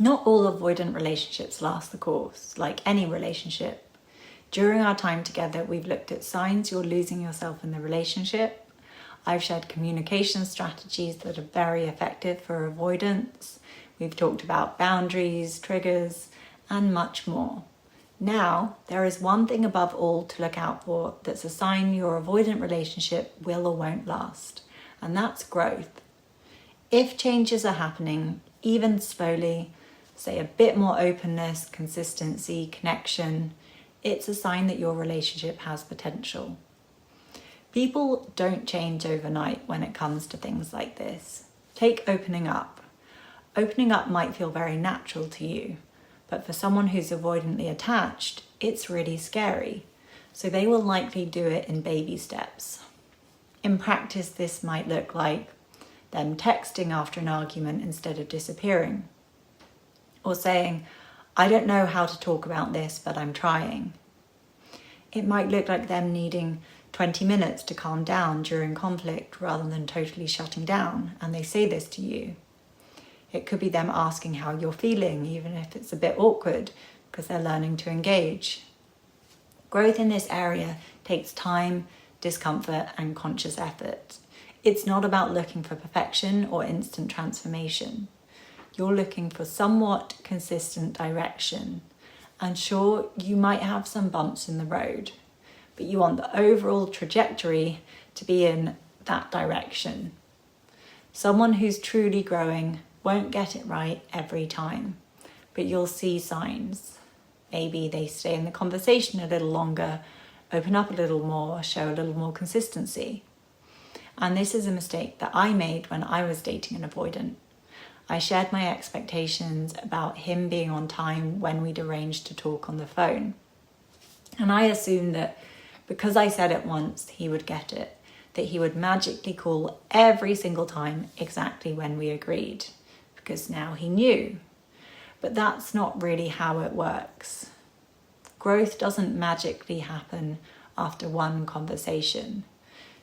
Not all avoidant relationships last the course, like any relationship. During our time together, we've looked at signs you're losing yourself in the relationship. I've shared communication strategies that are very effective for avoidance. We've talked about boundaries, triggers, and much more. Now, there is one thing above all to look out for that's a sign your avoidant relationship will or won't last, and that's growth. If changes are happening, even slowly, say a bit more openness, consistency, connection, it's a sign that your relationship has potential. People don't change overnight when it comes to things like this. Take opening up. Opening up might feel very natural to you, but for someone who's avoidantly attached, it's really scary. So they will likely do it in baby steps. In practice, this might look like them texting after an argument instead of disappearing, or saying, "I don't know how to talk about this, but I'm trying." It might look like them needing 20 minutes to calm down during conflict rather than totally shutting down, and they say this to you. It could be them asking how you're feeling, even if it's a bit awkward, because they're learning to engage. Growth in this area takes time, discomfort, and conscious effort. It's not about looking for perfection or instant transformation. You're looking for somewhat consistent direction. And sure, you might have some bumps in the road, but you want the overall trajectory to be in that direction. Someone who's truly growing won't get it right every time, but you'll see signs. Maybe they stay in the conversation a little longer, open up a little more, show a little more consistency. And this is a mistake that I made when I was dating an avoidant. I shared my expectations about him being on time when we'd arranged to talk on the phone. And I assumed that because I said it once, he would get it, that he would magically call every single time exactly when we agreed, because now he knew. But that's not really how it works. Growth doesn't magically happen after one conversation.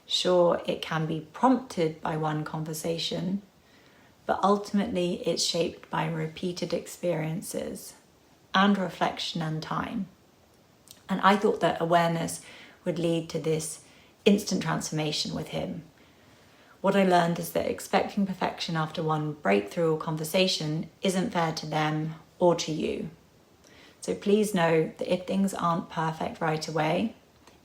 Sure, it can be prompted by one conversation, but ultimately it's shaped by repeated experiences and reflection and time. And I thought that awareness would lead to this instant transformation with him. What I learned is that expecting perfection after one breakthrough or conversation isn't fair to them or to you. So please know that if things aren't perfect right away,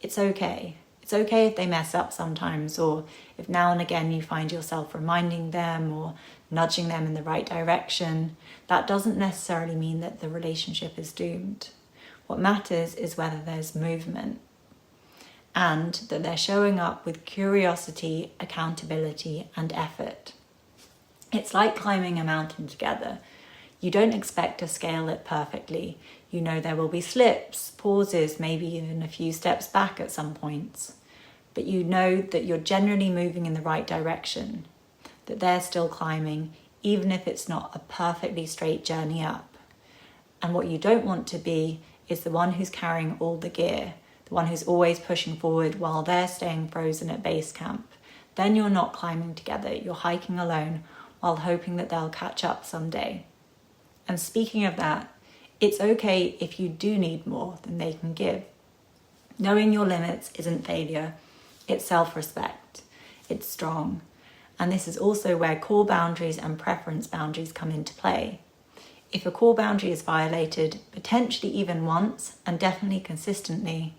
it's okay. It's okay if they mess up sometimes, or if now and again you find yourself reminding them or nudging them in the right direction. That doesn't necessarily mean that the relationship is doomed. What matters is whether there's movement and that they're showing up with curiosity, accountability, and effort. It's like climbing a mountain together. You don't expect to scale it perfectly. You know there will be slips, pauses, maybe even a few steps back at some points. But you know that you're generally moving in the right direction, that they're still climbing, even if it's not a perfectly straight journey up. And what you don't want to be is the one who's carrying all the gear, the one who's always pushing forward while they're staying frozen at base camp. Then you're not climbing together, you're hiking alone while hoping that they'll catch up someday. And speaking of that, it's okay if you do need more than they can give. Knowing your limits isn't failure, it's self-respect, it's strong. And this is also where core boundaries and preference boundaries come into play. If a core boundary is violated, potentially even once, and definitely consistently,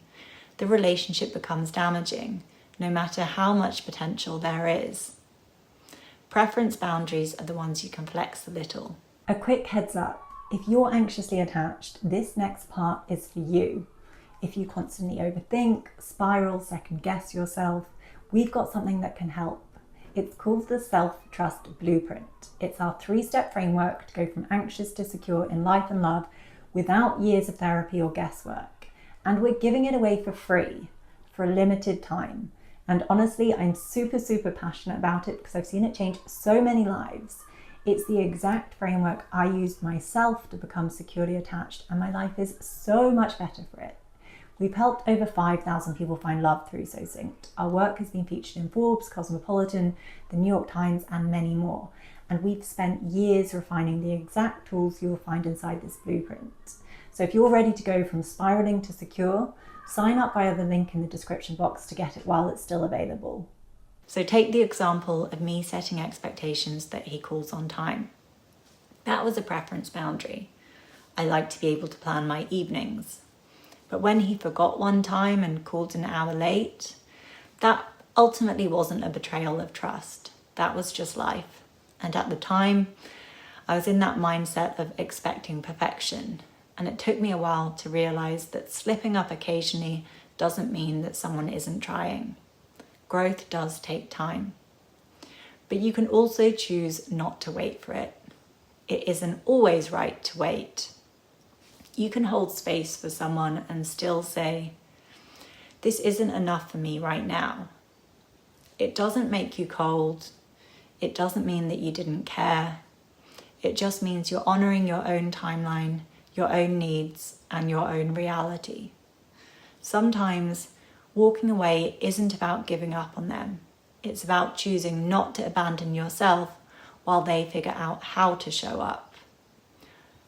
the relationship becomes damaging, no matter how much potential there is. Preference boundaries are the ones you can flex a little. A quick heads up, if you're anxiously attached, this next part is for you. If you constantly overthink, spiral, second guess yourself, we've got something that can help. It's called the Self-Trust Blueprint. It's our 3-step framework to go from anxious to secure in life and love without years of therapy or guesswork. And we're giving it away for free, for a limited time. And honestly, I'm super passionate about it because I've seen it change so many lives. It's the exact framework I used myself to become securely attached, and my life is so much better for it. We've helped over 5,000 people find love through SoSynced. Our work has been featured in Forbes, Cosmopolitan, the New York Times, and many more. And we've spent years refining the exact tools you'll find inside this blueprint. So if you're ready to go from spiraling to secure, sign up via the link in the description box to get it while it's still available. So take the example of me setting expectations that he calls on time. That was a preference boundary. I like to be able to plan my evenings. But when he forgot one time and called an hour late, that ultimately wasn't a betrayal of trust. That was just life. And at the time, I was in that mindset of expecting perfection. And it took me a while to realize that slipping up occasionally doesn't mean that someone isn't trying. Growth does take time. But you can also choose not to wait for it. It isn't always right to wait. You can hold space for someone and still say, this isn't enough for me right now. It doesn't make you cold. It doesn't mean that you didn't care. It just means you're honoring your own timeline, your own needs, and your own reality. Sometimes walking away isn't about giving up on them. It's about choosing not to abandon yourself while they figure out how to show up.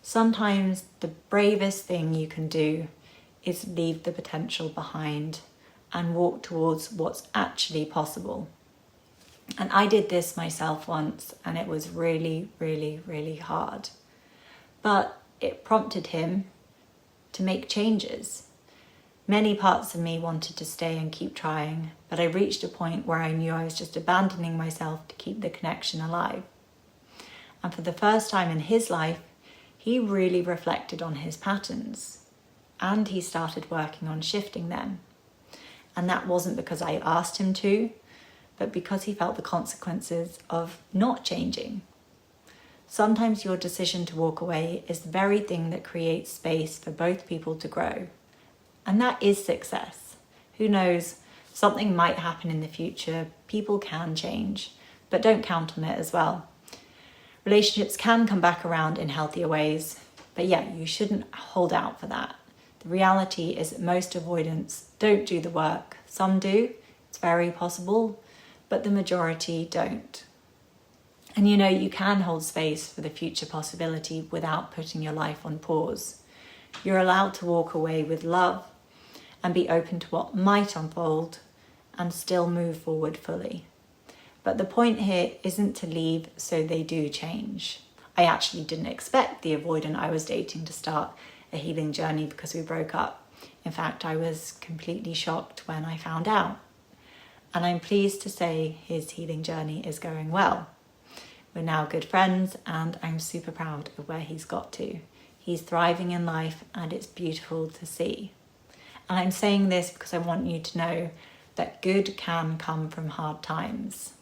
Sometimes the bravest thing you can do is leave the potential behind and walk towards what's actually possible. And I did this myself once, and it was really, really, really hard. But it prompted him to make changes. Many parts of me wanted to stay and keep trying, but I reached a point where I knew I was just abandoning myself to keep the connection alive. And for the first time in his life, he really reflected on his patterns, and he started working on shifting them. And that wasn't because I asked him to, but because he felt the consequences of not changing. Sometimes your decision to walk away is the very thing that creates space for both people to grow. And that is success. Who knows, something might happen in the future, people can change, but don't count on it as well. Relationships can come back around in healthier ways, but yeah, you shouldn't hold out for that. The reality is that most avoidants don't do the work. Some do, it's very possible, but the majority don't. And you can hold space for the future possibility without putting your life on pause. You're allowed to walk away with love and be open to what might unfold and still move forward fully. But the point here isn't to leave so they do change. I actually didn't expect the avoidant I was dating to start a healing journey because we broke up. In fact, I was completely shocked when I found out. And I'm pleased to say his healing journey is going well. We're now good friends, and I'm super proud of where he's got to. He's thriving in life, and it's beautiful to see. And I'm saying this because I want you to know that good can come from hard times.